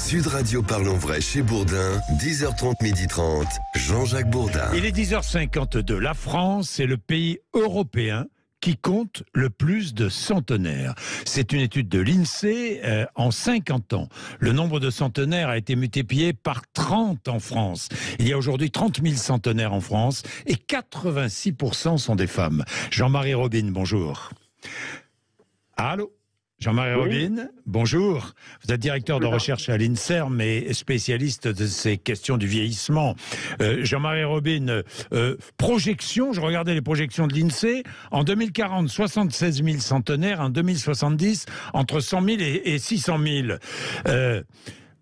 Sud Radio Parlons Vrai chez Bourdin, 10h30, 12h30, Jean-Jacques Bourdin. Il est 10h52. La France est le pays européen qui compte le plus de centenaires. C'est une étude de l'INSEE. En 50 ans, le nombre de centenaires a été multiplié par 30 en France. Il y a aujourd'hui 30 000 centenaires en France et 86% sont des femmes. Jean-Marie Robine, bonjour. Allô ? Jean-Marie Robine, bonjour. Vous êtes directeur de recherche à l'INSERM et spécialiste de ces questions du vieillissement. Jean-Marie Robine, projection, je regardais les projections de l'INSEE. En 2040, 76 000 centenaires. En 2070, entre 100 000 et 600 000.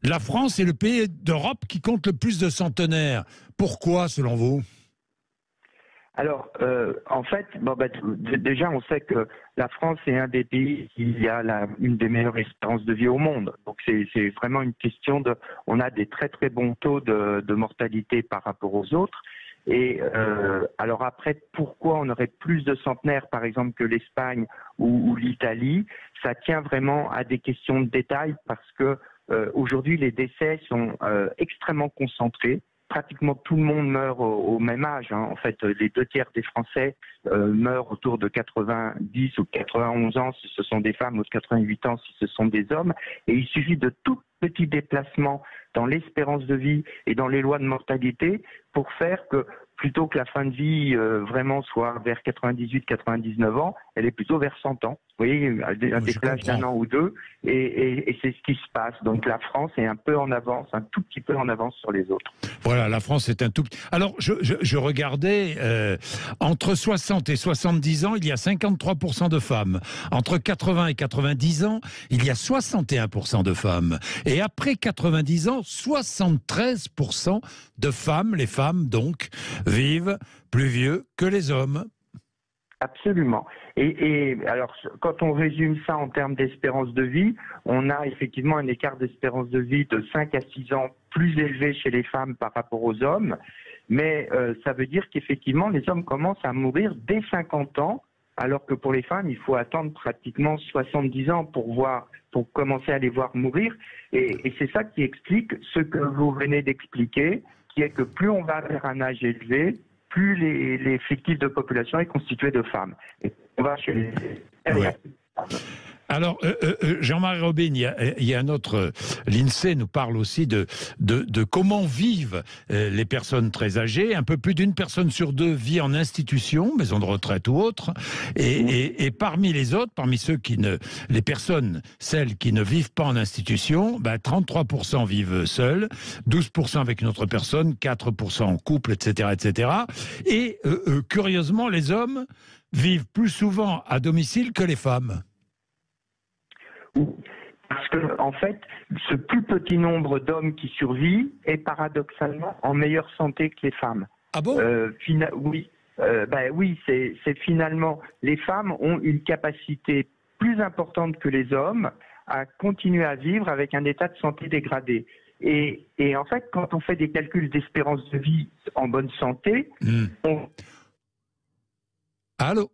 La France est le pays d'Europe qui compte le plus de centenaires. Pourquoi, selon vous ? Alors, en fait, déjà, on sait que la France est un des pays qui a une des meilleures espérances de vie au monde. Donc, c'est vraiment une question de... On a des très, très bons taux de mortalité par rapport aux autres. Et alors après, pourquoi on aurait plus de centenaires, par exemple, que l'Espagne ou l'Italie? Ça tient vraiment à des questions de détail parce que aujourd'hui, les décès sont extrêmement concentrés. Pratiquement tout le monde meurt au même âge. En fait, les 2/3 des Français meurent autour de 90 ou 91 ans si ce sont des femmes, ou de 88 ans si ce sont des hommes. Et il suffit de tout petit déplacement dans l'espérance de vie et dans les lois de mortalité pour faire que plutôt que la fin de vie vraiment soit vers 98-99 ans, elle est plutôt vers 100 ans. Vous voyez, un décalage d'1 an ou 2, et c'est ce qui se passe. Donc la France est un peu en avance, un tout petit peu en avance sur les autres. Voilà, la France est un tout petit... Alors, je regardais, entre 60 et 70 ans, il y a 53% de femmes. Entre 80 et 90 ans, il y a 61% de femmes. Et après 90 ans, 73% de femmes, les femmes donc, vivent plus vieux que les hommes. Absolument. Et alors, quand on résume ça en termes d'espérance de vie, on a effectivement un écart d'espérance de vie de 5 à 6 ans plus élevé chez les femmes par rapport aux hommes. Mais ça veut dire qu'effectivement, les hommes commencent à mourir dès 50 ans, alors que pour les femmes, il faut attendre pratiquement 70 ans pour commencer à les voir mourir. Et c'est ça qui explique ce que vous venez d'expliquer, qui est que plus on va vers un âge élevé, plus l'effectif de population est constitué de femmes. Et on va chez les... Ouais. Alors, Jean-Marie Robine, il y a un autre... L'INSEE nous parle aussi de comment vivent les personnes très âgées. Un peu plus d'une personne sur 2 vit en institution, maison de retraite ou autre. Et parmi les autres, parmi les personnes, celles qui ne vivent pas en institution, 33% vivent seules, 12% avec une autre personne, 4% en couple, etc., etc. Et curieusement, les hommes vivent plus souvent à domicile que les femmes. Parce que, en fait, ce plus petit nombre d'hommes qui survit est paradoxalement en meilleure santé que les femmes. Ah bon ? Oui. Oui, c'est finalement... Les femmes ont une capacité plus importante que les hommes à continuer à vivre avec un état de santé dégradé. Et en fait, quand on fait des calculs d'espérance de vie en bonne santé, Allô ?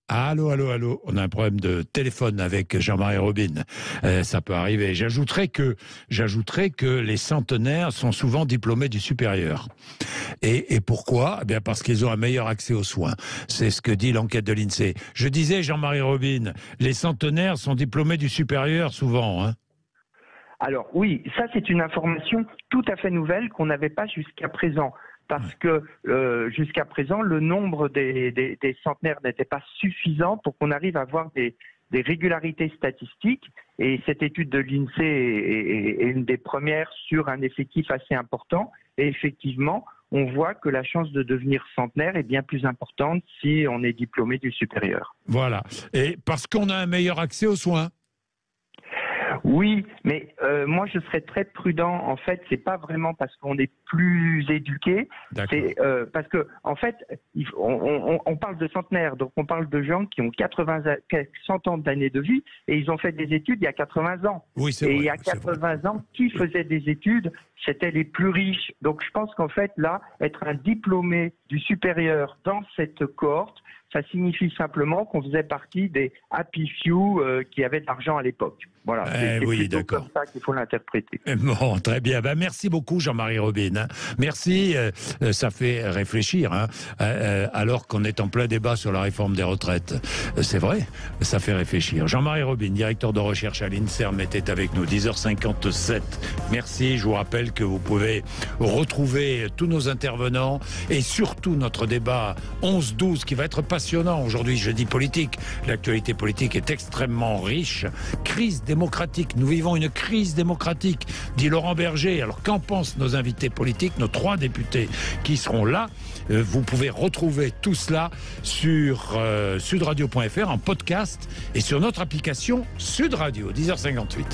Allô. On a un problème de téléphone avec Jean-Marie Robine. Ça peut arriver. J'ajouterais que les centenaires sont souvent diplômés du supérieur. Et pourquoi ? Eh bien parce qu'ils ont un meilleur accès aux soins. C'est ce que dit l'enquête de l'INSEE. Je disais, Jean-Marie Robine, les centenaires sont diplômés du supérieur souvent, hein ? Alors oui, ça c'est une information tout à fait nouvelle qu'on n'avait pas jusqu'à présent. Parce que jusqu'à présent, le nombre des centenaires n'était pas suffisant pour qu'on arrive à avoir des régularités statistiques. Et cette étude de l'INSEE est une des premières sur un effectif assez important. Et effectivement, on voit que la chance de devenir centenaire est bien plus importante si on est diplômé du supérieur. Voilà. Et parce qu'on a un meilleur accès aux soins. Oui, mais moi je serais très prudent. En fait, c'est pas vraiment parce qu'on est plus éduqué, c'est parce que en fait, on parle de centenaires, donc on parle de gens qui ont 100 ans d'années de vie et ils ont fait des études il y a 80 ans. Oui, c'est et vrai, il y a 80 ans, qui faisait des études? C'était les plus riches. Donc je pense qu'en fait là, être un diplômé du supérieur dans cette cohorte, ça signifie simplement qu'on faisait partie des happy few qui avaient de l'argent à l'époque. Voilà, c'est oui, plutôt d'accord. comme ça qu'il faut l'interpréter. Bon, très bien. Merci beaucoup, Jean-Marie Robine. Merci, ça fait réfléchir, alors qu'on est en plein débat sur la réforme des retraites. C'est vrai, ça fait réfléchir. Jean-Marie Robine, directeur de recherche à l'INSERM, était avec nous, 10h57. Merci, je vous rappelle que vous pouvez retrouver tous nos intervenants et surtout notre débat 11-12 qui va être passionnant aujourd'hui, jeudi politique. L'actualité politique est extrêmement riche. Crise démocratique. Nous vivons une crise démocratique, dit Laurent Berger. Alors, qu'en pensent nos invités politiques, nos 3 députés qui seront là? Vous pouvez retrouver tout cela sur sudradio.fr en podcast et sur notre application Sud Radio, 10h58.